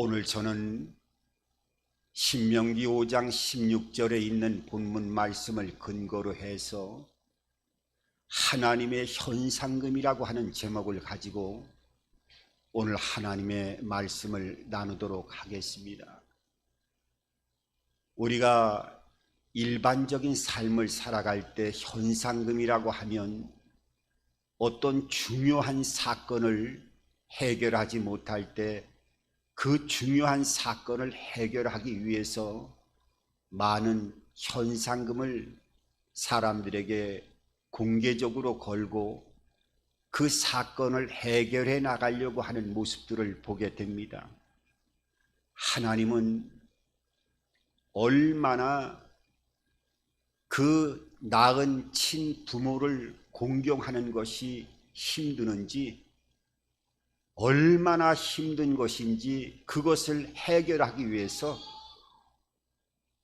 오늘 저는 신명기 5장 16절에 있는 본문 말씀을 근거로 해서 하나님의 현상금이라고 하는 제목을 가지고 오늘 하나님의 말씀을 나누도록 하겠습니다. 우리가 일반적인 삶을 살아갈 때 현상금이라고 하면 어떤 중요한 사건을 해결하지 못할 때 그 중요한 사건을 해결하기 위해서 많은 현상금을 사람들에게 공개적으로 걸고 그 사건을 해결해 나가려고 하는 모습들을 보게 됩니다. 하나님은 얼마나 그 낳은 친부모를 공경하는 것이 힘드는지, 얼마나 힘든 것인지 그것을 해결하기 위해서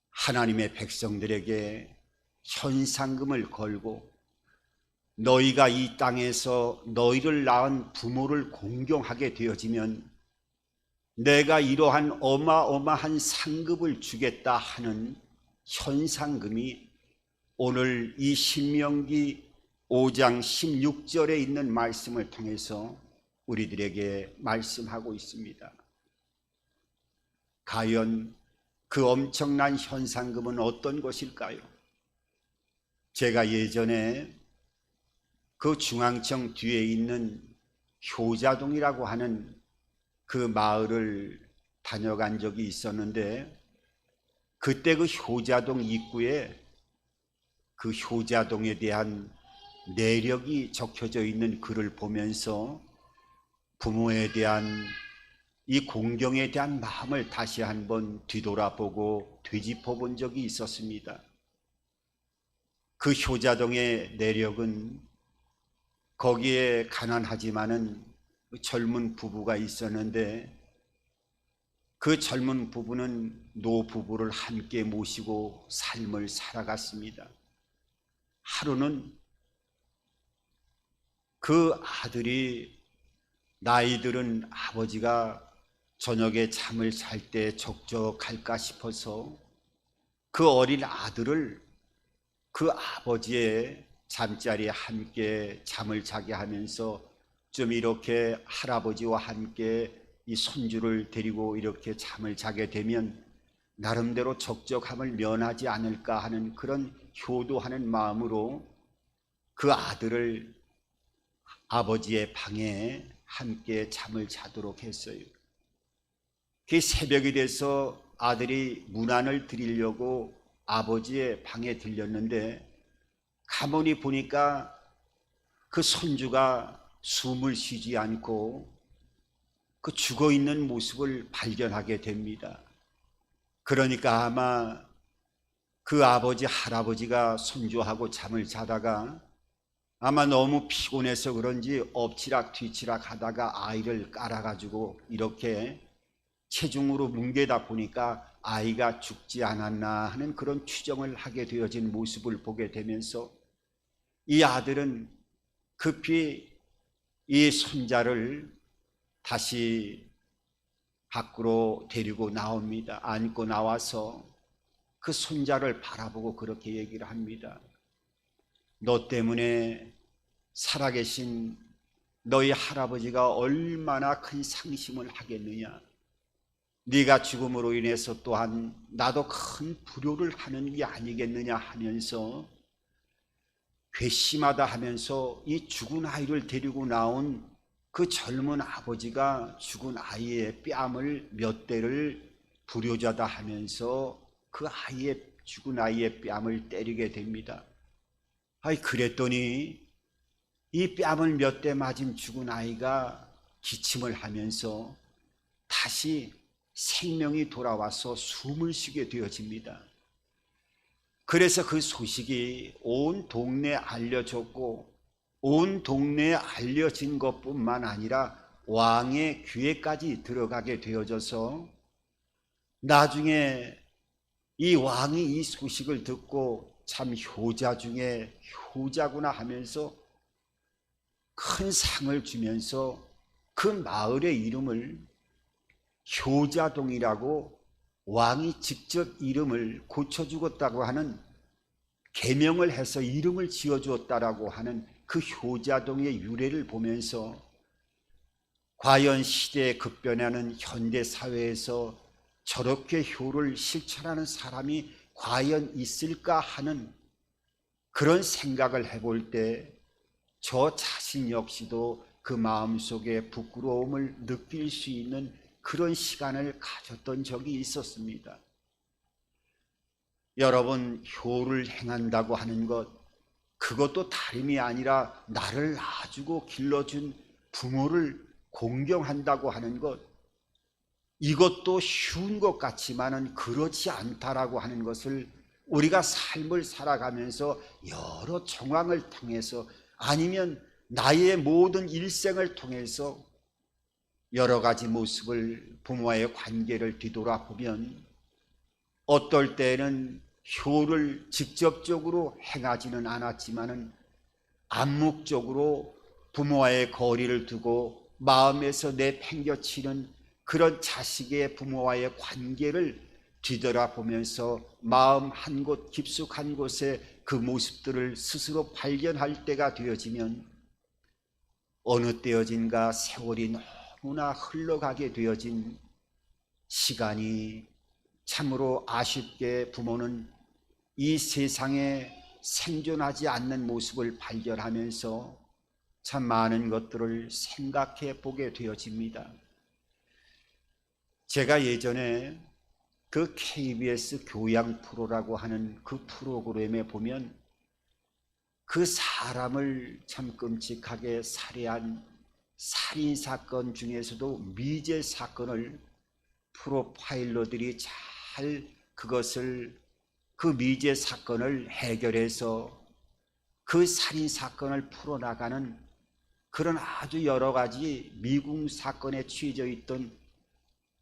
하나님의 백성들에게 현상금을 걸고, 너희가 이 땅에서 너희를 낳은 부모를 공경하게 되어지면 내가 이러한 어마어마한 상급을 주겠다 하는 현상금이 오늘 이 신명기 5장 16절에 있는 말씀을 통해서 우리들에게 말씀하고 있습니다. 과연 그 엄청난 현상금은 어떤 것일까요? 제가 예전에 그 중앙청 뒤에 있는 효자동이라고 하는 그 마을을 다녀간 적이 있었는데, 그때 그 효자동 입구에 그 효자동에 대한 내력이 적혀져 있는 글을 보면서 부모에 대한 이 공경에 대한 마음을 다시 한번 뒤돌아보고 되짚어 본 적이 있었습니다. 그 효자동의 내력은 거기에 가난하지만은 젊은 부부가 있었는데, 그 젊은 부부는 노부부를 함께 모시고 삶을 살아갔습니다. 하루는 그 아들이 나이 들은 아버지가 저녁에 잠을 잘 때 적적할까 싶어서 그 어린 아들을 그 아버지의 잠자리에 함께 잠을 자게 하면서 좀 이렇게 할아버지와 함께 이 손주를 데리고 이렇게 잠을 자게 되면 나름대로 적적함을 면하지 않을까 하는 그런 효도하는 마음으로 그 아들을 아버지의 방에 함께 잠을 자도록 했어요. 그 새벽이 돼서 아들이 문안을 드리려고 아버지의 방에 들렸는데, 가만히 보니까 그 손주가 숨을 쉬지 않고 그 죽어 있는 모습을 발견하게 됩니다. 그러니까 아마 그 아버지 할아버지가 손주하고 잠을 자다가 아마 너무 피곤해서 그런지 엎치락 뒤치락 하다가 아이를 깔아가지고 이렇게 체중으로 뭉개다 보니까 아이가 죽지 않았나 하는 그런 추정을 하게 되어진 모습을 보게 되면서 이 아들은 급히 이 손자를 다시 밖으로 데리고 나옵니다. 안고 나와서 그 손자를 바라보고 그렇게 얘기를 합니다. 너 때문에 살아계신 너희 할아버지가 얼마나 큰 상심을 하겠느냐. 네가 죽음으로 인해서 또한 나도 큰 불효를 하는 게 아니겠느냐 하면서 괘씸하다 하면서 이 죽은 아이를 데리고 나온 그 젊은 아버지가 죽은 아이의 뺨을 몇 대를 부려자다 하면서 그 아이의 죽은 아이의 뺨을 때리게 됩니다. 그랬더니 이 뺨을 몇 대 맞은 죽은 아이가 기침을 하면서 다시 생명이 돌아와서 숨을 쉬게 되어집니다. 그래서 그 소식이 온 동네에 알려졌고, 온 동네에 알려진 것뿐만 아니라 왕의 귀에까지 들어가게 되어져서 나중에 이 왕이 이 소식을 듣고 참 효자 중에 효자구나 하면서 큰 상을 주면서 그 마을의 이름을 효자동이라고 왕이 직접 이름을 고쳐주었다고 하는, 계명을 해서 이름을 지어주었다라고 하는 그 효자동의 유래를 보면서 과연 시대에 급변하는 현대 사회에서 저렇게 효를 실천하는 사람이 과연 있을까 하는 그런 생각을 해볼 때 저 자신 역시도 그 마음속에 부끄러움을 느낄 수 있는 그런 시간을 가졌던 적이 있었습니다. 여러분, 효를 행한다고 하는 것, 그것도 다름이 아니라 나를 낳아주고 길러준 부모를 공경한다고 하는 것, 이것도 쉬운 것 같지만은 그렇지 않다라고 하는 것을 우리가 삶을 살아가면서 여러 정황을 통해서, 아니면 나의 모든 일생을 통해서 여러 가지 모습을, 부모와의 관계를 뒤돌아보면 어떨 때는 효를 직접적으로 행하지는 않았지만은 암묵적으로 부모와의 거리를 두고 마음에서 내팽겨치는 그런 자식의 부모와의 관계를 뒤돌아보면서 마음 한 곳 깊숙한 곳에 그 모습들을 스스로 발견할 때가 되어지면 어느 때여진가 세월이 너무나 흘러가게 되어진 시간이 참으로 아쉽게 부모는 이 세상에 생존하지 않는 모습을 발견하면서 참 많은 것들을 생각해 보게 되어집니다. 제가 예전에 그 KBS 교양 프로라고 하는 그 프로그램에 보면 그 사람을 참 끔찍하게 살해한 살인사건 중에서도 미제 사건을 프로파일러들이 잘 그것을, 그 미제 사건을 해결해서 그 살인사건을 풀어나가는 그런 아주 여러 가지 미궁 사건에 취해져 있던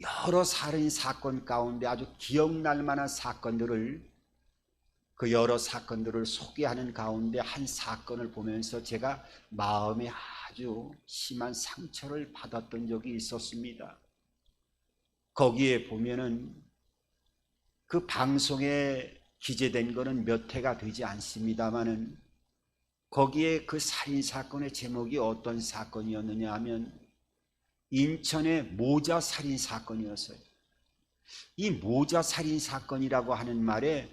여러 살인사건 가운데 아주 기억날 만한 사건들을, 그 여러 사건들을 소개하는 가운데 한 사건을 보면서 제가 마음에 아주 심한 상처를 받았던 적이 있었습니다. 거기에 보면은 그 방송에 기재된 거는 몇 회가 되지 않습니다만은 거기에 그 살인사건의 제목이 어떤 사건이었느냐 하면 인천의 모자 살인 사건이었어요. 이 모자 살인 사건이라고 하는 말에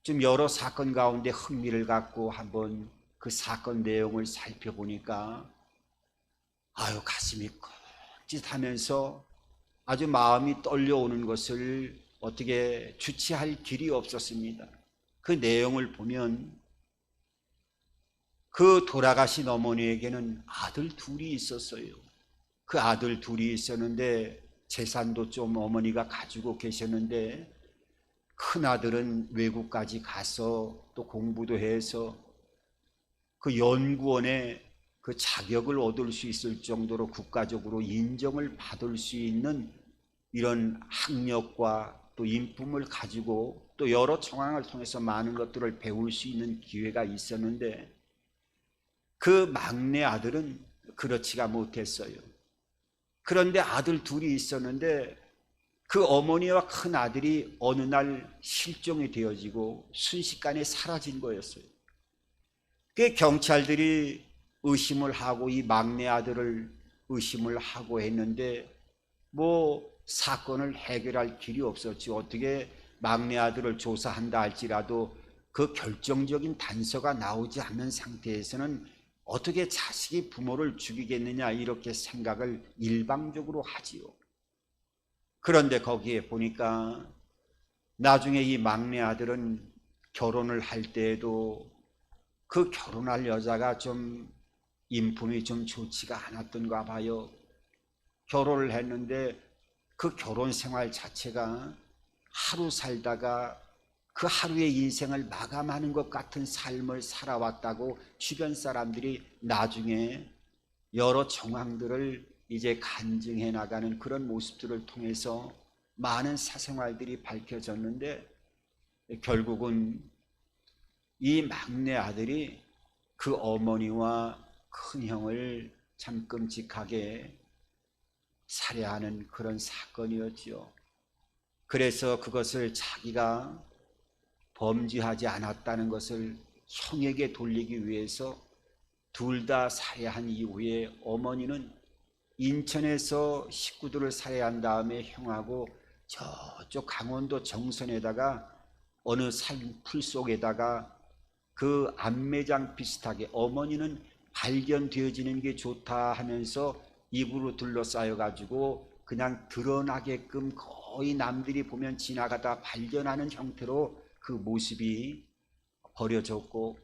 좀 여러 사건 가운데 흥미를 갖고 한번 그 사건 내용을 살펴보니까 아유, 가슴이 끔찍하면서 아주 마음이 떨려오는 것을 어떻게 주체할 길이 없었습니다. 그 내용을 보면 그 돌아가신 어머니에게는 아들 둘이 있었어요. 그 아들 둘이 있었는데 재산도 좀 어머니가 가지고 계셨는데 큰 아들은 외국까지 가서 또 공부도 해서 그 연구원에 그 자격을 얻을 수 있을 정도로 국가적으로 인정을 받을 수 있는 이런 학력과 또 인품을 가지고 또 여러 정황을 통해서 많은 것들을 배울 수 있는 기회가 있었는데 그 막내 아들은 그렇지가 못했어요. 그런데 아들 둘이 있었는데 그 어머니와 큰 아들이 어느 날 실종이 되어지고 순식간에 사라진 거였어요. 그 경찰들이 의심을 하고 이 막내 아들을 의심을 하고 했는데 뭐 사건을 해결할 길이 없었지. 어떻게 막내 아들을 조사한다 할지라도 그 결정적인 단서가 나오지 않는 상태에서는 어떻게 자식이 부모를 죽이겠느냐, 이렇게 생각을 일방적으로 하지요. 그런데 거기에 보니까 나중에 이 막내 아들은 결혼을 할 때에도 그 결혼할 여자가 좀 인품이 좀 좋지가 않았던가 봐요. 결혼을 했는데 그 결혼 생활 자체가 하루 살다가 그 하루의 인생을 마감하는 것 같은 삶을 살아왔다고 주변 사람들이 나중에 여러 정황들을 이제 간증해 나가는 그런 모습들을 통해서 많은 사생활들이 밝혀졌는데 결국은 이 막내 아들이 그 어머니와 큰 형을 참 끔찍하게 살해하는 그런 사건이었지요. 그래서 그것을 자기가 범죄하지 않았다는 것을 형에게 돌리기 위해서 둘 다 살해한 이후에 어머니는 인천에서 식구들을 살해한 다음에 형하고 저쪽 강원도 정선에다가 어느 산풀 속에다가 그 암매장 비슷하게 어머니는 발견되어지는 게 좋다 하면서 입으로 둘러싸여 가지고 그냥 드러나게끔 거의 남들이 보면 지나가다 발견하는 형태로 그 모습이 버려졌고,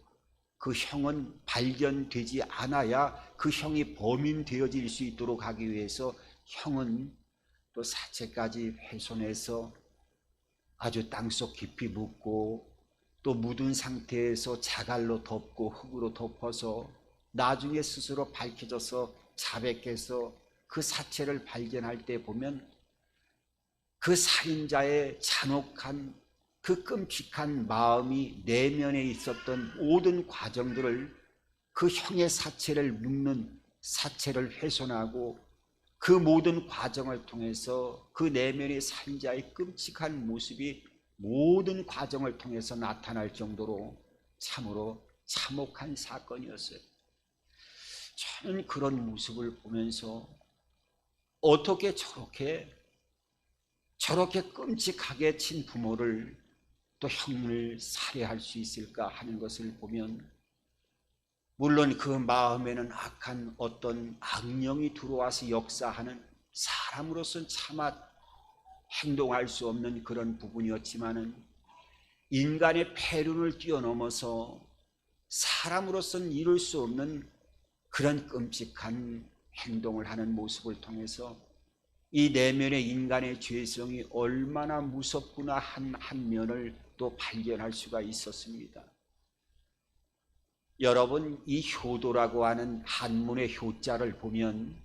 그 형은 발견되지 않아야 그 형이 범인 되어질 수 있도록 하기 위해서 형은 또 사체까지 훼손해서 아주 땅속 깊이 묻고 또 묻은 상태에서 자갈로 덮고 흙으로 덮어서 나중에 스스로 밝혀져서 자백해서 그 사체를 발견할 때 보면 그 살인자의 잔혹한 그 끔찍한 마음이 내면에 있었던 모든 과정들을 그 형의 사체를 묻는, 사체를 훼손하고 그 모든 과정을 통해서 그 내면의 살인자의 끔찍한 모습이 모든 과정을 통해서 나타날 정도로 참으로 참혹한 사건이었어요. 저는 그런 모습을 보면서 어떻게 저렇게 끔찍하게 친 부모를 또 형을 살해할 수 있을까 하는 것을 보면, 물론 그 마음에는 악한 어떤 악령이 들어와서 역사하는, 사람으로서는 차마 행동할 수 없는 그런 부분이었지만은 인간의 폐륜을 뛰어넘어서 사람으로서는 이룰 수 없는 그런 끔찍한 행동을 하는 모습을 통해서 이 내면의 인간의 죄성이 얼마나 무섭구나 한 면을 또 발견할 수가 있었습니다. 여러분, 이 효도라고 하는 한문의 효자를 보면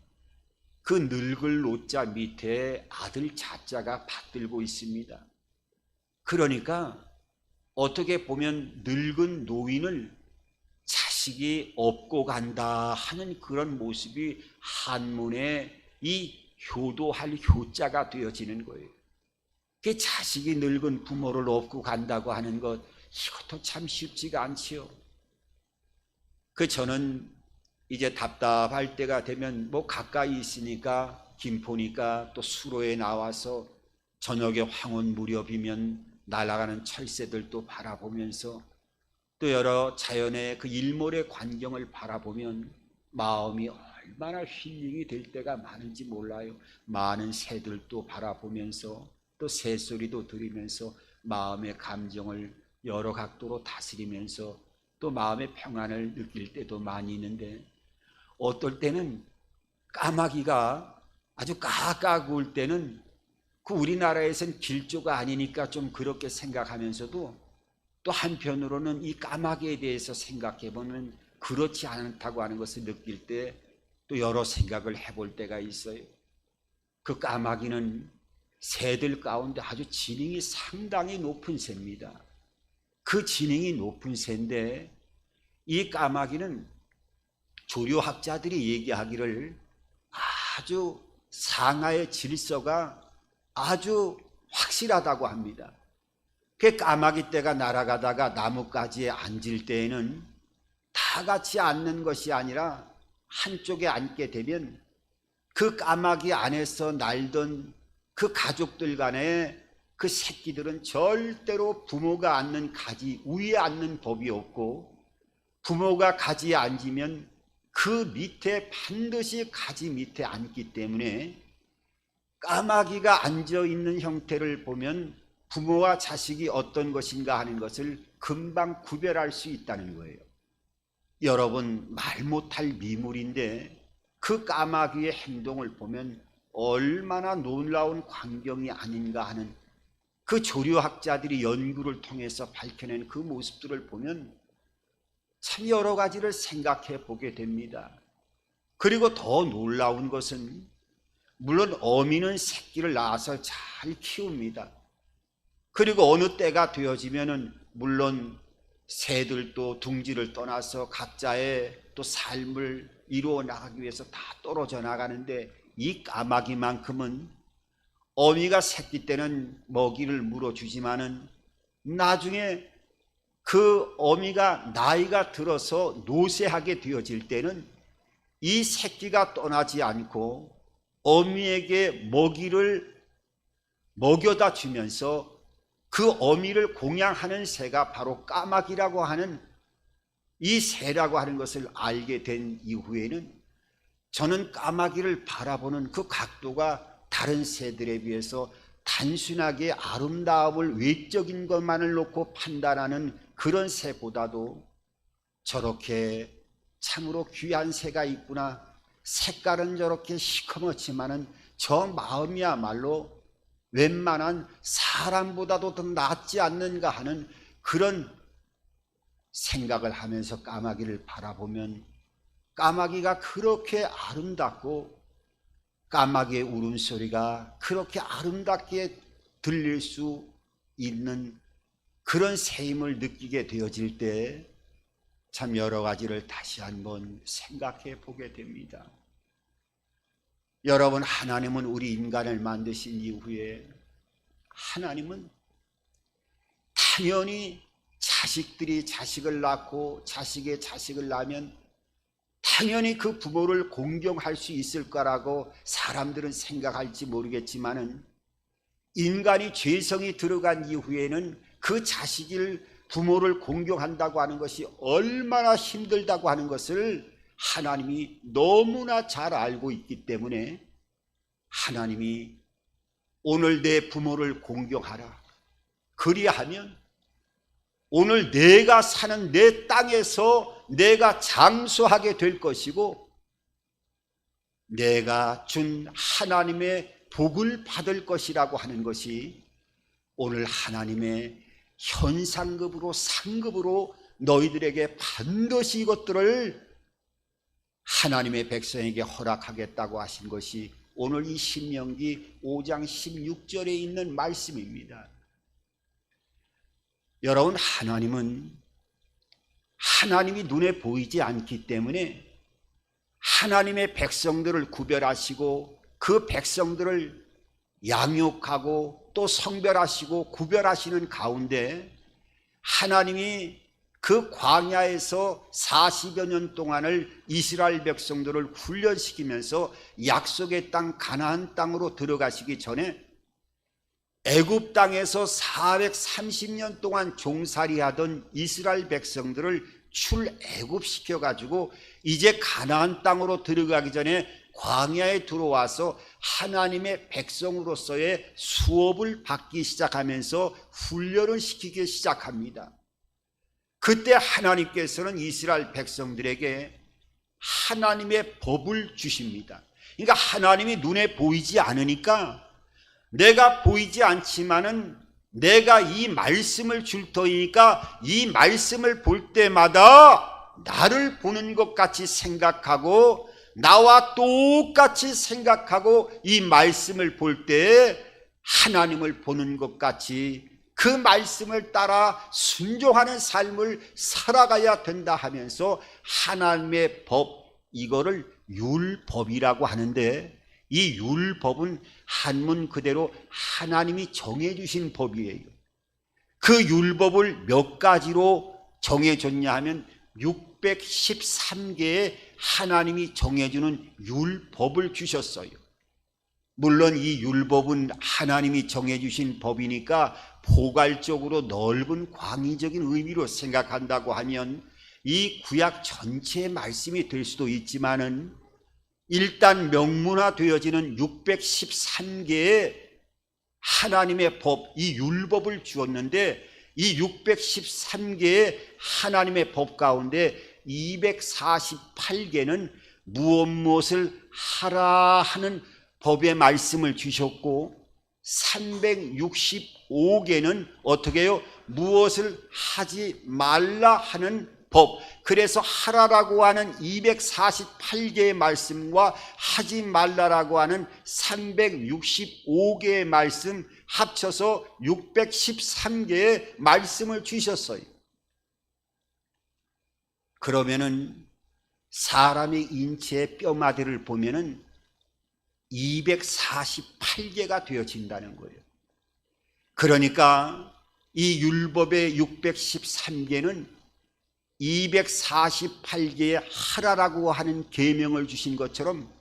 그 늙을 노자 밑에 아들 자자가 받들고 있습니다. 그러니까 어떻게 보면 늙은 노인을 자식이 업고 간다 하는 그런 모습이 한문의 이 효도할 효자가 되어지는 거예요. 그 자식이 늙은 부모를 업고 간다고 하는 것, 이것도 참 쉽지가 않지요. 저는 이제 답답할 때가 되면 뭐 가까이 있으니까 김포니까 또 수로에 나와서 저녁에 황혼 무렵이면 날아가는 철새들도 바라보면서 또 여러 자연의 그 일몰의 광경을 바라보면 마음이 얼마나 힐링이 될 때가 많은지 몰라요. 많은 새들도 바라보면서 또 새소리도 들으면서 마음의 감정을 여러 각도로 다스리면서 또 마음의 평안을 느낄 때도 많이 있는데, 어떨 때는 까마귀가 아주 까까 구울 때는 그 우리나라에서는 길조가 아니니까 좀 그렇게 생각하면서도 또 한편으로는 이 까마귀에 대해서 생각해보면 그렇지 않다고 하는 것을 느낄 때 또 여러 생각을 해볼 때가 있어요. 그 까마귀는 새들 가운데 아주 지능이 상당히 높은 새입니다. 그 지능이 높은 새인데 이 까마귀는 조류학자들이 얘기하기를 아주 상하의 질서가 아주 확실하다고 합니다. 그 까마귀 떼가 날아가다가 나뭇가지에 앉을 때에는 다 같이 앉는 것이 아니라 한쪽에 앉게 되면 그 까마귀 안에서 날던 그 가족들 간에 그 새끼들은 절대로 부모가 앉는 가지 위에 앉는 법이 없고, 부모가 가지에 앉으면 그 밑에 반드시 가지 밑에 앉기 때문에 까마귀가 앉아 있는 형태를 보면 부모와 자식이 어떤 것인가 하는 것을 금방 구별할 수 있다는 거예요. 여러분, 말 못할 미물인데 그 까마귀의 행동을 보면 얼마나 놀라운 광경이 아닌가 하는, 그 조류학자들이 연구를 통해서 밝혀낸 그 모습들을 보면 참 여러 가지를 생각해 보게 됩니다. 그리고 더 놀라운 것은, 물론 어미는 새끼를 낳아서 잘 키웁니다. 그리고 어느 때가 되어지면은 물론 새들도 둥지를 떠나서 각자의 또 삶을 이루어 나가기 위해서 다 떨어져 나가는데, 이 까마귀만큼은 어미가 새끼 때는 먹이를 물어주지만은 나중에 그 어미가 나이가 들어서 노쇠하게 되어질 때는 이 새끼가 떠나지 않고 어미에게 먹이를 먹여다 주면서 그 어미를 공양하는 새가 바로 까마귀라고 하는 이 새라고 하는 것을 알게 된 이후에는 저는 까마귀를 바라보는 그 각도가 다른 새들에 비해서 단순하게 아름다움을 외적인 것만을 놓고 판단하는 그런 새보다도 저렇게 참으로 귀한 새가 있구나, 색깔은 저렇게 시커멓지만은 저 마음이야말로 웬만한 사람보다도 더 낫지 않는가 하는 그런 생각을 하면서 까마귀를 바라보면 까마귀가 그렇게 아름답고 까마귀의 울음소리가 그렇게 아름답게 들릴 수 있는 그런 새임을 느끼게 되어질 때 참 여러 가지를 다시 한번 생각해 보게 됩니다. 여러분, 하나님은 우리 인간을 만드신 이후에 하나님은 당연히 자식들이 자식을 낳고 자식의 자식을 낳으면 당연히 그 부모를 공경할 수 있을 거라고 사람들은 생각할지 모르겠지만은 인간이 죄성이 들어간 이후에는 그 자식을 부모를 공경한다고 하는 것이 얼마나 힘들다고 하는 것을 하나님이 너무나 잘 알고 있기 때문에 하나님이 오늘 내 부모를 공경하라, 그리하면 오늘 내가 사는 내 땅에서 내가 장수하게 될 것이고 내가 준 하나님의 복을 받을 것이라고 하는 것이 오늘 하나님의 현상급으로 상급으로 너희들에게 반드시 이것들을 하나님의 백성에게 허락하겠다고 하신 것이 오늘 이 신명기 5장 16절에 있는 말씀입니다. 여러분, 하나님이 눈에 보이지 않기 때문에 하나님의 백성들을 구별하시고 그 백성들을 양육하고 또 성별하시고 구별하시는 가운데 하나님이 그 광야에서 40여 년 동안을 이스라엘 백성들을 훈련시키면서 약속의 땅 가나안 땅으로 들어가시기 전에 애굽 땅에서 430년 동안 종살이하던 이스라엘 백성들을 출애굽시켜 가지고 이제 가나안 땅으로 들어가기 전에 광야에 들어와서 하나님의 백성으로서의 수업을 받기 시작하면서 훈련을 시키기 시작합니다. 그때 하나님께서는 이스라엘 백성들에게 하나님의 법을 주십니다. 그러니까 하나님이 눈에 보이지 않으니까 내가 보이지 않지만은 내가 이 말씀을 줄 터이니까 이 말씀을 볼 때마다 나를 보는 것 같이 생각하고 나와 똑같이 생각하고 이 말씀을 볼 때 하나님을 보는 것 같이 그 말씀을 따라 순종하는 삶을 살아가야 된다 하면서 하나님의 법, 이거를 율법이라고 하는데 이 율법은 한문 그대로 하나님이 정해주신 법이에요. 그 율법을 몇 가지로 정해줬냐 하면 613개의 하나님이 정해주는 율법을 주셨어요. 물론 이 율법은 하나님이 정해주신 법이니까 포괄적으로 넓은 광의적인 의미로 생각한다고 하면 이 구약 전체의 말씀이 될 수도 있지만은 일단 명문화되어지는 613개의 하나님의 법, 이 율법을 주었는데 이 613개의 하나님의 법 가운데 248개는 무엇을 하라 하는 법의 말씀을 주셨고 365개는 어떻게 해요? 무엇을 하지 말라 하는 법. 그래서 하라라고 하는 248개의 말씀과 하지 말라라고 하는 365개의 말씀 합쳐서 613개의 말씀을 주셨어요. 그러면은 사람의 인체의 뼈마디를 보면은 248개가 되어진다는 거예요. 그러니까 이 율법의 613개는 248개의 하라라고 하는 계명을 주신 것처럼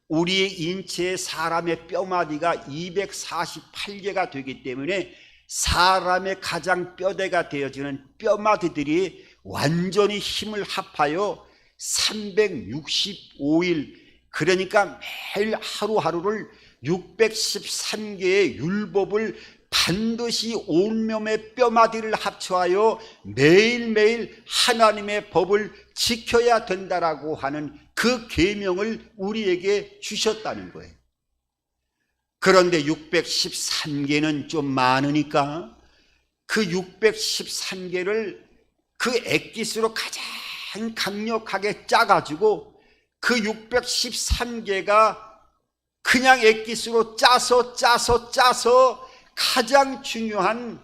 우리의 인체의 사람의 뼈마디가 248개가 되기 때문에 사람의 가장 뼈대가 되어지는 뼈마디들이 완전히 힘을 합하여 365일, 그러니까 매일 하루하루를 613개의 율법을 반드시 온몸의 뼈마디를 합쳐하여 매일매일 하나님의 법을 지켜야 된다라고 하는 그 계명을 우리에게 주셨다는 거예요. 그런데 613개는 좀 많으니까 그 613개를 그 액기스로 가장 강력하게 짜가지고 그 613개가 그냥 액기스로 짜서 가장 중요한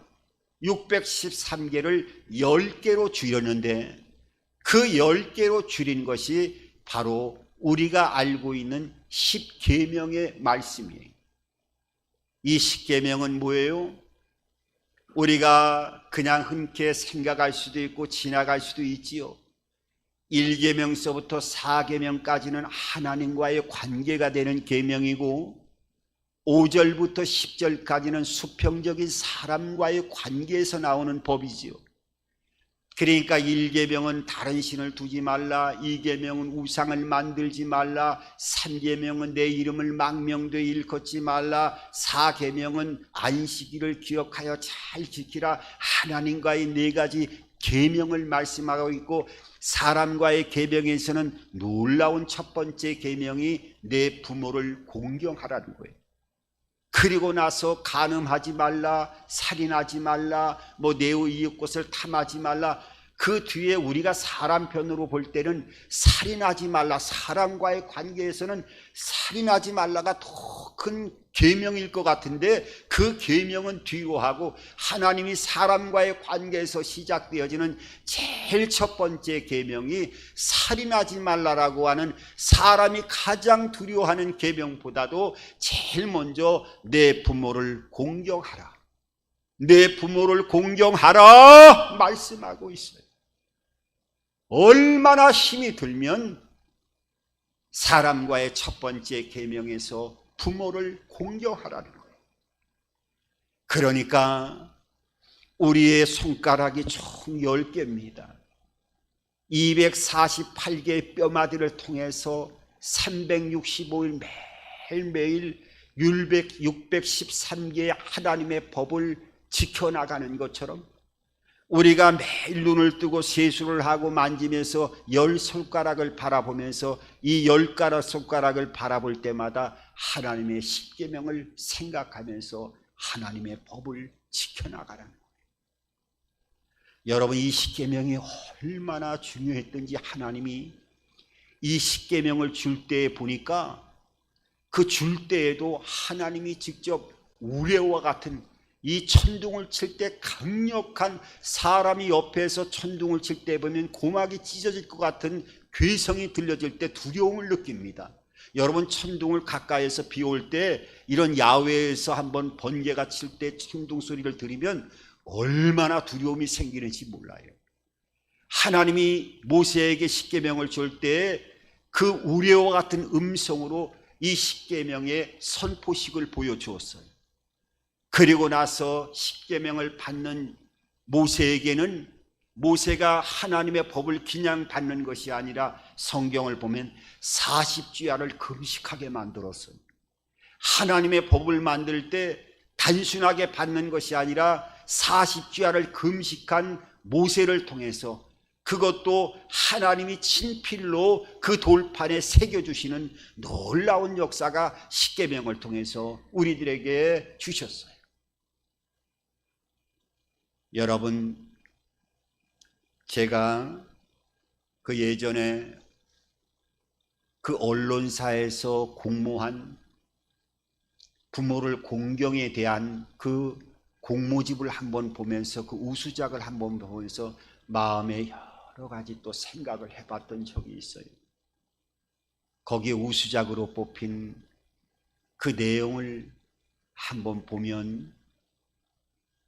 613개를 10개로 줄였는데 그 10개로 줄인 것이 바로 우리가 알고 있는 10계명의 말씀이에요. 이 10계명은 뭐예요? 우리가 그냥 흔쾌 생각할 수도 있고 지나갈 수도 있지요. 1계명서부터 4계명까지는 하나님과의 관계가 되는 계명이고 5절부터 10절까지는 수평적인 사람과의 관계에서 나오는 법이지요. 그러니까 1계명은 다른 신을 두지 말라, 2계명은 우상을 만들지 말라, 3계명은 내 이름을 망명되어 일컫지 말라, 4계명은 안식일을 기억하여 잘 지키라. 하나님과의 4가지 계명을 말씀하고 있고 사람과의 계명에서는 놀라운 첫 번째 계명이 내 부모를 공경하라는 거예요. 그리고 나서 간음하지 말라, 살인하지 말라, 내 이웃 것을 탐하지 말라. 그 뒤에 우리가 사람 편으로 볼 때는 살인하지 말라, 사람과의 관계에서는 살인하지 말라가 더 큰 계명일 것 같은데 그 계명은 뒤로 하고 하나님이 사람과의 관계에서 시작되어지는 제일 첫 번째 계명이 살인하지 말라라고 하는 사람이 가장 두려워하는 계명보다도 제일 먼저 내 부모를 공경하라, 내 부모를 공경하라 말씀하고 있어요. 얼마나 힘이 들면 사람과의 첫 번째 계명에서 부모를 공경하라는 거예요. 그러니까 우리의 손가락이 총 10개입니다. 248개의 뼈마디를 통해서 365일 매일매일 613개의 하나님의 법을 지켜나가는 것처럼 우리가 매일 눈을 뜨고 세수를 하고 만지면서 10손가락을 바라보면서 이 10손가락을 바라볼 때마다 하나님의 10계명을 생각하면서 하나님의 법을 지켜나가라는 거예요. 여러분, 이 10계명이 얼마나 중요했던지 하나님이 이 10계명을 줄 때 보니까 그 줄 때에도 하나님이 직접 우레와 같은 이 천둥을 칠 때 강력한 사람이 옆에서 천둥을 칠 때 보면 고막이 찢어질 것 같은 괴성이 들려질 때 두려움을 느낍니다. 여러분, 천둥을 가까이에서 비 올 때 이런 야외에서 한번 번개가 칠 때 천둥 소리를 들으면 얼마나 두려움이 생기는지 몰라요. 하나님이 모세에게 십계명을 줄 때 그 우레와 같은 음성으로 이 십계명의 선포식을 보여주었어요. 그리고 나서 십계명을 받는 모세에게는 모세가 하나님의 법을 그냥 받는 것이 아니라 성경을 보면 40주야를 금식하게 만들었어요. 하나님의 법을 만들 때 단순하게 받는 것이 아니라 40주야를 금식한 모세를 통해서 그것도 하나님이 친필로 그 돌판에 새겨주시는 놀라운 역사가 십계명을 통해서 우리들에게 주셨어요. 여러분, 제가 그 예전에 그 언론사에서 공모한 부모를 공경에 대한 그 공모집을 한번 보면서 그 우수작을 한번 보면서 마음에 여러 가지 또 생각을 해봤던 적이 있어요. 거기에 우수작으로 뽑힌 그 내용을 한번 보면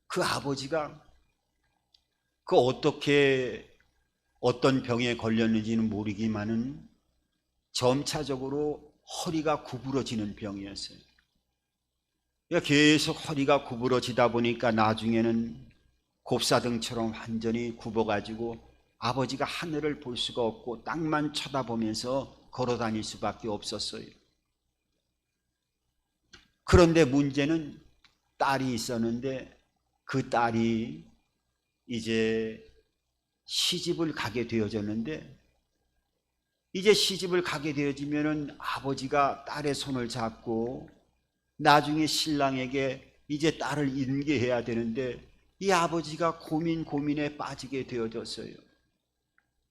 그 아버지가 그 어떻게 어떤 병에 걸렸는지는 모르기만은 점차적으로 허리가 구부러지는 병이었어요. 계속 허리가 구부러지다 보니까 나중에는 곱사등처럼 완전히 굽어가지고 아버지가 하늘을 볼 수가 없고 땅만 쳐다보면서 걸어 다닐 수밖에 없었어요. 그런데 문제는 딸이 있었는데 그 딸이 이제 시집을 가게 되어졌는데, 이제 시집을 가게 되어지면은 아버지가 딸의 손을 잡고 나중에 신랑에게 이제 딸을 인계해야 되는데, 이 아버지가 고민에 빠지게 되어졌어요.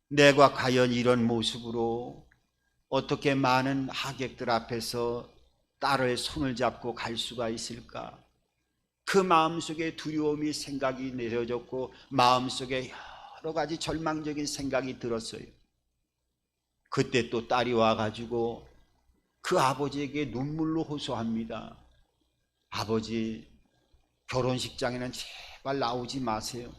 내가 과연 이런 모습으로 어떻게 많은 하객들 앞에서 딸의 손을 잡고 갈 수가 있을까? 그 마음속에 두려움이 생각이 내려졌고 마음속에 여러 가지 절망적인 생각이 들었어요. 그때 또 딸이 와가지고 그 아버지에게 눈물로 호소합니다. 아버지, 결혼식장에는 제발 나오지 마세요.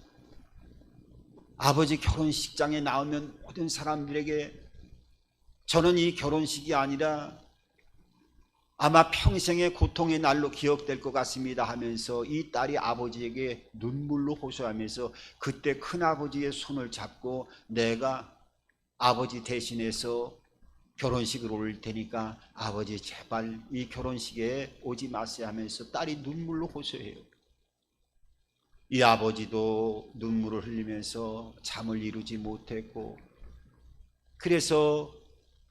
아버지, 결혼식장에 나오면 모든 사람들에게 저는 이 결혼식이 아니라 아마 평생의 고통의 날로 기억될 것 같습니다 하면서 이 딸이 아버지에게 눈물로 호소하면서 그때 큰아버지의 손을 잡고 내가 아버지 대신해서 결혼식을 올릴 테니까 아버지 제발 이 결혼식에 오지 마세요 하면서 딸이 눈물로 호소해요. 이 아버지도 눈물을 흘리면서 잠을 이루지 못했고, 그래서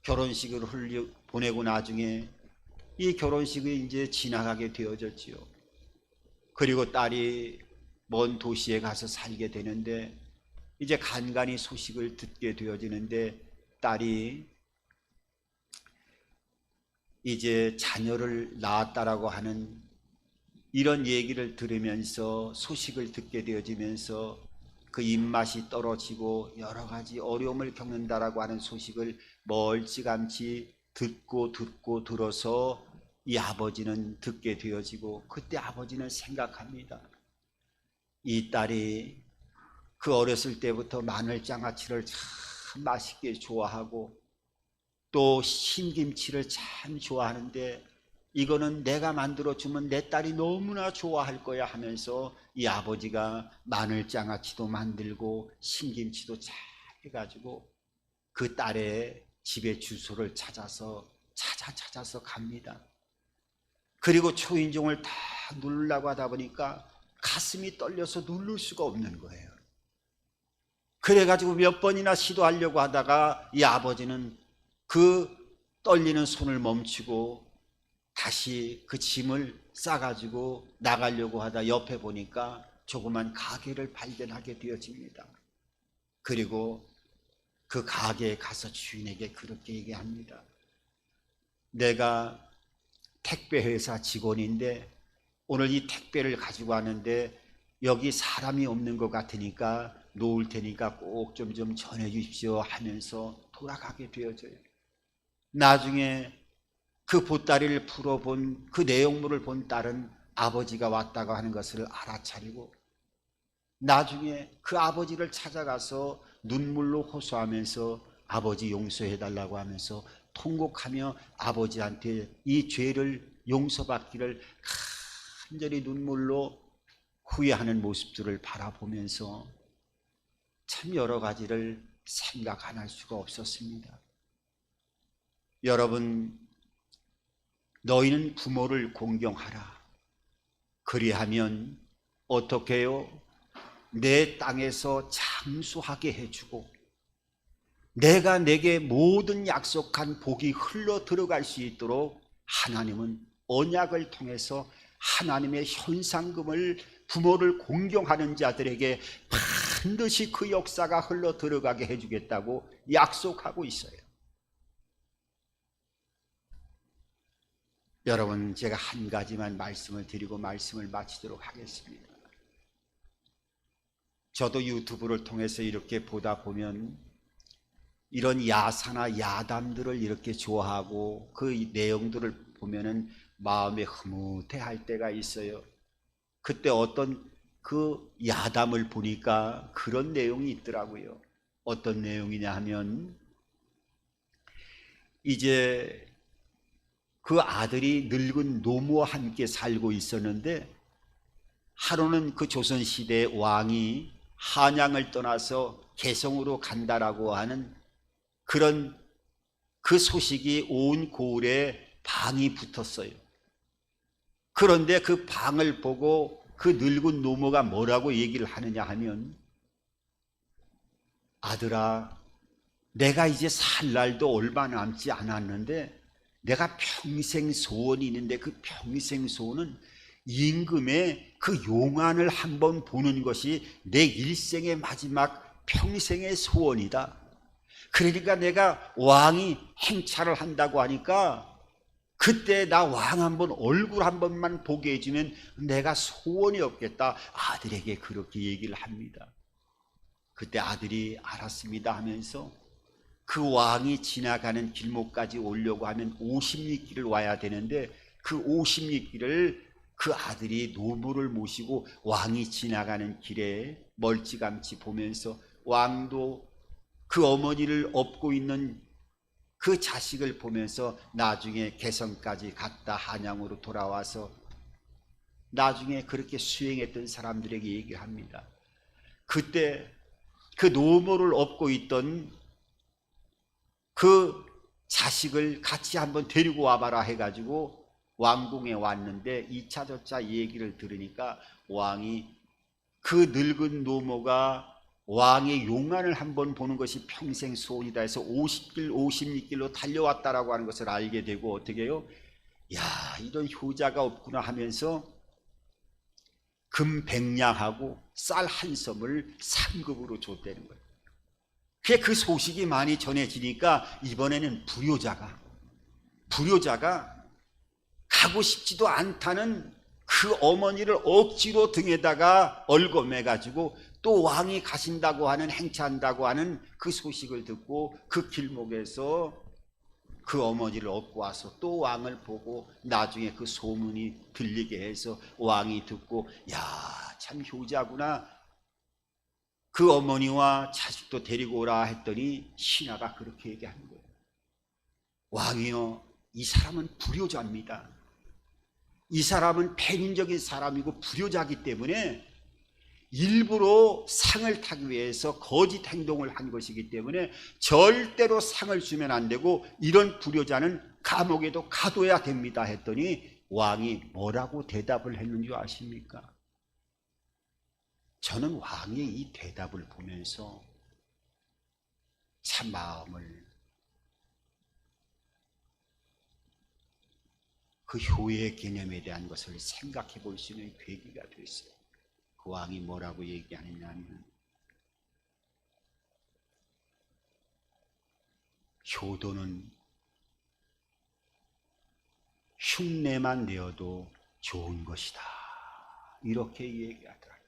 결혼식을 보내고 나중에 이 결혼식이 이제 지나가게 되어졌지요. 그리고 딸이 먼 도시에 가서 살게 되는데 이제 간간히 소식을 듣게 되어지는데, 딸이 이제 자녀를 낳았다라고 하는 이런 얘기를 들으면서 소식을 듣게 되어지면서 그 입맛이 떨어지고 여러 가지 어려움을 겪는다라고 하는 소식을 멀찌감치 듣고 들어서 이 아버지는 듣게 되어지고, 그때 아버지는 생각합니다. 이 딸이 그 어렸을 때부터 마늘장아찌를 참 맛있게 좋아하고 또 신김치를 참 좋아하는데 이거는 내가 만들어주면 내 딸이 너무나 좋아할 거야 하면서 이 아버지가 마늘장아찌도 만들고 신김치도 잘 해가지고 그 딸의 집의 주소를 찾아서 갑니다. 그리고 초인종을 다 누르려고 하다 보니까 가슴이 떨려서 누를 수가 없는 거예요. 그래가지고 몇 번이나 시도하려고 하다가 이 아버지는 그 떨리는 손을 멈추고 다시 그 짐을 싸가지고 나가려고 하다 옆에 보니까 조그만 가게를 발견하게 되어집니다. 그리고 그 가게에 가서 주인에게 그렇게 얘기합니다. 내가 택배회사 직원인데 오늘 이 택배를 가지고 왔는데 여기 사람이 없는 것 같으니까 놓을 테니까 꼭 좀 전해 주십시오 하면서 돌아가게 되어져요. 나중에 그 보따리를 풀어본 그 내용물을 본 딸은 아버지가 왔다고 하는 것을 알아차리고 나중에 그 아버지를 찾아가서 눈물로 호소하면서 아버지 용서해달라고 하면서 통곡하며 아버지한테 이 죄를 용서받기를 간절히 눈물로 후회하는 모습들을 바라보면서 참 여러 가지를 생각 안 할 수가 없었습니다. 여러분, 너희는 부모를 공경하라. 그리하면 어떻게 해요? 내 땅에서 장수하게 해주고 내가 내게 모든 약속한 복이 흘러 들어갈 수 있도록 하나님은 언약을 통해서 하나님의 현상금을 부모를 공경하는 자들에게 반드시 그 역사가 흘러 들어가게 해주겠다고 약속하고 있어요. 여러분, 제가 한 가지만 말씀을 드리고 말씀을 마치도록 하겠습니다. 저도 유튜브를 통해서 이렇게 보다 보면 이런 야사나 야담들을 이렇게 좋아하고 그 내용들을 보면은 마음이 흐뭇해할 때가 있어요. 그때 어떤 그 야담을 보니까 그런 내용이 있더라고요. 어떤 내용이냐 하면 이제 그 아들이 늙은 노무와 함께 살고 있었는데 하루는 그 조선시대 왕이 한양을 떠나서 개성으로 간다라고 하는 그런 그 소식이 온 고을에 방이 붙었어요. 그런데 그 방을 보고 그 늙은 노모가 뭐라고 얘기를 하느냐 하면, 아들아, 내가 이제 살 날도 얼마 남지 않았는데 내가 평생 소원이 있는데 그 평생 소원은 임금의 그 용안을 한번 보는 것이 내 일생의 마지막 평생의 소원이다. 그러니까 내가 왕이 행차를 한다고 하니까 그때 나 왕 한번 얼굴 한 번만 보게 해주면 내가 소원이 없겠다. 아들에게 그렇게 얘기를 합니다. 그때 아들이 알았습니다 하면서 그 왕이 지나가는 길목까지 오려고 하면 50리길을 와야 되는데 그 50리길을 그 아들이 노모를 모시고 왕이 지나가는 길에 멀찌감치 보면서 왕도 그 어머니를 업고 있는 그 자식을 보면서 나중에 개성까지 갔다 한양으로 돌아와서 나중에 그렇게 수행했던 사람들에게 얘기합니다. 그때 그 노모를 업고 있던 그 자식을 같이 한번 데리고 와봐라 해가지고 왕궁에 왔는데 2차 저차 얘기를 들으니까 왕이 그 늙은 노모가 왕의 용안을 한번 보는 것이 평생 소원이다 해서 50길 50리길로 달려왔다라고 하는 것을 알게 되고 어떻게 해요? 야, 이런 효자가 없구나 하면서 금 100냥하고 쌀 한 섬을 상급으로 줬다는 거예요. 그 소식이 많이 전해지니까 이번에는 불효자가 가고 싶지도 않다는 그 어머니를 억지로 등에다가 얽어매가지고 또 왕이 가신다고 하는 행차한다고 하는 그 소식을 듣고 그 길목에서 그 어머니를 업고 와서 또 왕을 보고 나중에 그 소문이 들리게 해서 왕이 듣고 야, 참 효자구나. 그 어머니와 자식도 데리고 오라 했더니 신하가 그렇게 얘기하는 거예요. 왕이여, 이 사람은 불효자입니다. 이 사람은 폐륜적인 사람이고 불효자이기 때문에 일부러 상을 타기 위해서 거짓 행동을 한 것이기 때문에 절대로 상을 주면 안 되고 이런 불효자는 감옥에도 가둬야 됩니다 했더니 왕이 뭐라고 대답을 했는지 아십니까? 저는 왕의 이 대답을 보면서 참 마음을 그 효의 개념에 대한 것을 생각해 볼 수 있는 계기가 됐어요. 그 왕이 뭐라고 얘기하느냐면 효도는 흉내만 내어도 좋은 것이다. 이렇게 얘기하더라고요.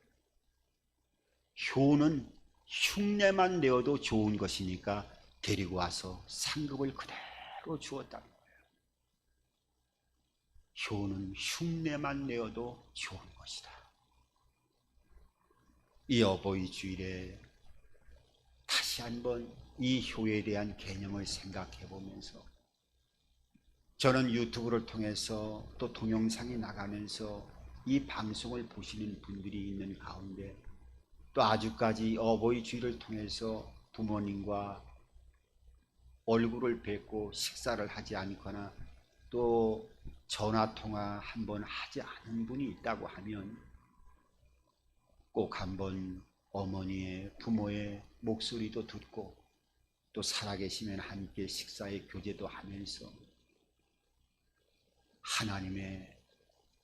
효는 흉내만 내어도 좋은 것이니까 데리고 와서 상급을 그대로 주었다는 거예요. 효는 흉내만 내어도 좋은 것이다. 이 어버이 주일에 다시 한번 이 효에 대한 개념을 생각해 보면서 저는 유튜브를 통해서 또 동영상이 나가면서 이 방송을 보시는 분들이 있는 가운데 또 아직까지 어버이 주일을 통해서 부모님과 얼굴을 뵙고 식사를 하지 않거나 또 전화통화 한번 하지 않은 분이 있다고 하면 꼭 한번 어머니의 부모의 목소리도 듣고 또 살아계시면 함께 식사의 교제도 하면서 하나님의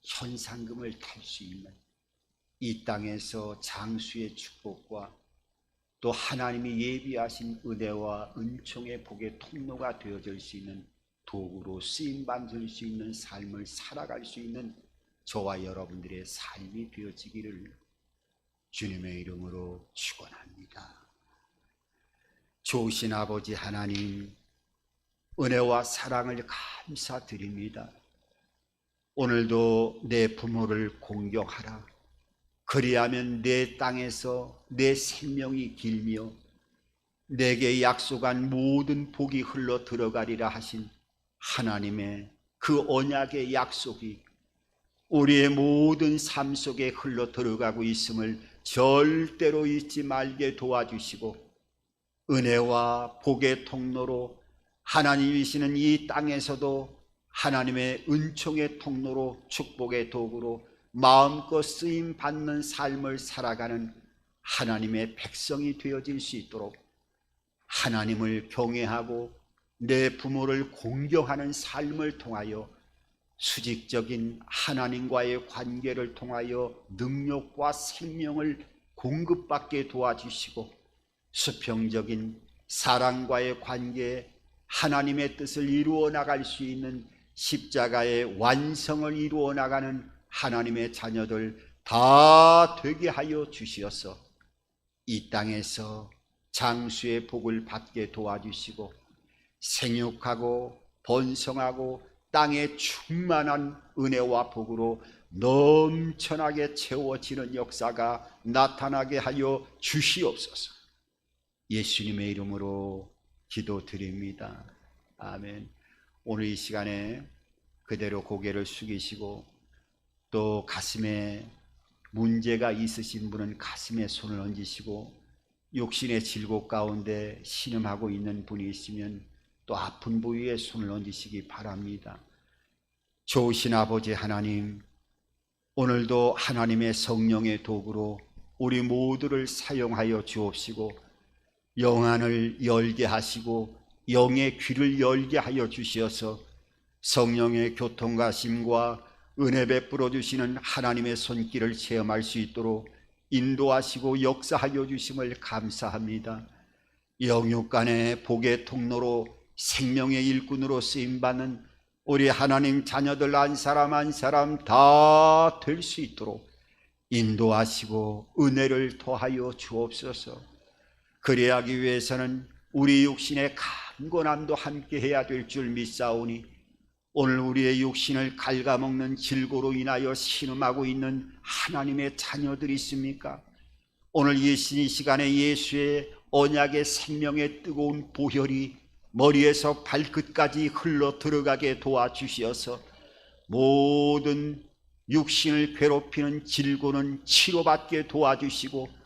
현상금을 탈 수 있는 이 땅에서 장수의 축복과 또 하나님이 예비하신 은혜와 은총의 복의 통로가 되어질 수 있는 도구로 쓰임받을 수 있는 삶을 살아갈 수 있는 저와 여러분들의 삶이 되어지기를 주님의 이름으로 축원합니다. 좋으신 아버지 하나님, 은혜와 사랑을 감사드립니다. 오늘도 내 부모를 공경하라. 그리하면 내 땅에서 내 생명이 길며 내게 약속한 모든 복이 흘러 들어가리라 하신 하나님의 그 언약의 약속이 우리의 모든 삶 속에 흘러 들어가고 있음을 절대로 잊지 말게 도와주시고, 은혜와 복의 통로로 하나님이시는 이 땅에서도 하나님의 은총의 통로로, 축복의 도구로 마음껏 쓰임 받는 삶을 살아가는 하나님의 백성이 되어질 수 있도록 하나님을 경외하고 내 부모를 공경하는 삶을 통하여 수직적인 하나님과의 관계를 통하여 능력과 생명을 공급받게 도와주시고, 수평적인 사랑과의 관계에 하나님의 뜻을 이루어 나갈 수 있는 십자가의 완성을 이루어 나가는 하나님의 자녀들 다 되게 하여 주시어서 이 땅에서 장수의 복을 받게 도와주시고, 생육하고 번성하고 땅에 충만한 은혜와 복으로 넘쳐나게 채워지는 역사가 나타나게 하여 주시옵소서. 예수님의 이름으로 기도드립니다. 아멘. 오늘 이 시간에 그대로 고개를 숙이시고, 또 가슴에 문제가 있으신 분은 가슴에 손을 얹으시고, 육신의 질곡 가운데 신음하고 있는 분이 있으면 또 아픈 부위에 손을 얹으시기 바랍니다. 좋으신 아버지 하나님, 오늘도 하나님의 성령의 도구로 우리 모두를 사용하여 주옵시고, 영안을 열게 하시고 영의 귀를 열게 하여 주시어서 성령의 교통가심과 은혜 베풀어 주시는 하나님의 손길을 체험할 수 있도록 인도하시고 역사하여 주심을 감사합니다. 영육 간의 복의 통로로 생명의 일꾼으로 쓰임받는 우리 하나님 자녀들 한 사람 한 사람 다 될 수 있도록 인도하시고 은혜를 더하여 주옵소서. 그래야 하기 위해서는 우리 육신의 강건함도 함께 해야 될 줄 믿사오니, 오늘 우리의 육신을 갉아먹는 질고로 인하여 신음하고 있는 하나님의 자녀들이 있습니까? 오늘 이 시간에 예수의 언약의 생명의 뜨거운 보혈이 머리에서 발끝까지 흘러 들어가게 도와주시어서 모든 육신을 괴롭히는 질고는 치료받게 도와주시고,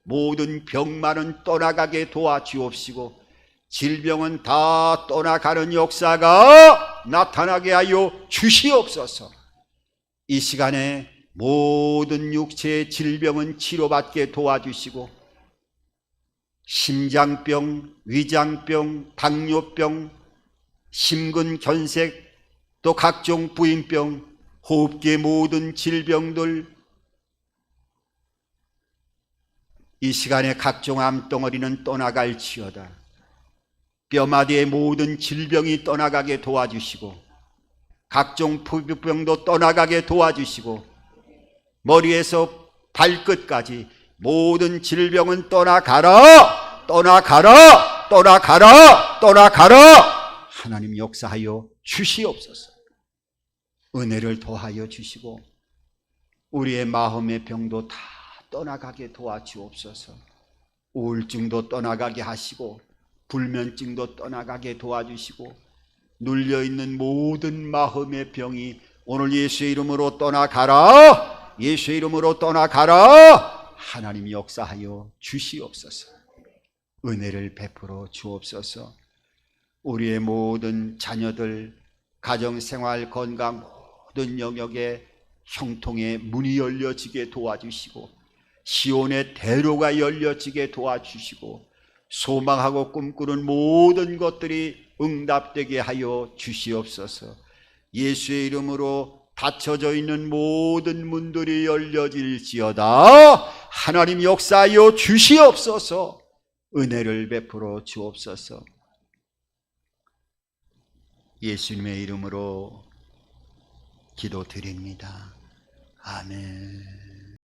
모든 병만은 떠나가게 도와주옵시고, 질병은 다 떠나가는 역사가 나타나게 하여 주시옵소서. 이 시간에 모든 육체의 질병은 치료받게 도와주시고, 심장병, 위장병, 당뇨병, 심근경색, 또 각종 부인병, 호흡기의 모든 질병들, 이 시간에 각종 암덩어리는 떠나갈지어다. 뼈마디의 모든 질병이 떠나가게 도와주시고, 각종 피부병도 떠나가게 도와주시고, 머리에서 발끝까지 모든 질병은 떠나가라, 떠나가라, 떠나가라, 떠나가라. 하나님 역사하여 주시옵소서. 은혜를 더하여 주시고 우리의 마음의 병도 다 떠나가게 도와주옵소서. 우울증도 떠나가게 하시고 불면증도 떠나가게 도와주시고, 눌려있는 모든 마음의 병이 오늘 예수의 이름으로 떠나가라, 예수의 이름으로 떠나가라. 하나님 역사하여 주시옵소서. 은혜를 베풀어 주옵소서. 우리의 모든 자녀들 가정생활 건강 모든 영역에 형통의 문이 열려지게 도와주시고, 시온의 대로가 열려지게 도와주시고, 소망하고 꿈꾸는 모든 것들이 응답되게 하여 주시옵소서. 예수의 이름으로 닫혀져 있는 모든 문들이 열려질지어다. 하나님 역사하여 주시옵소서. 은혜를 베풀어 주옵소서. 예수님의 이름으로 기도드립니다. 아멘.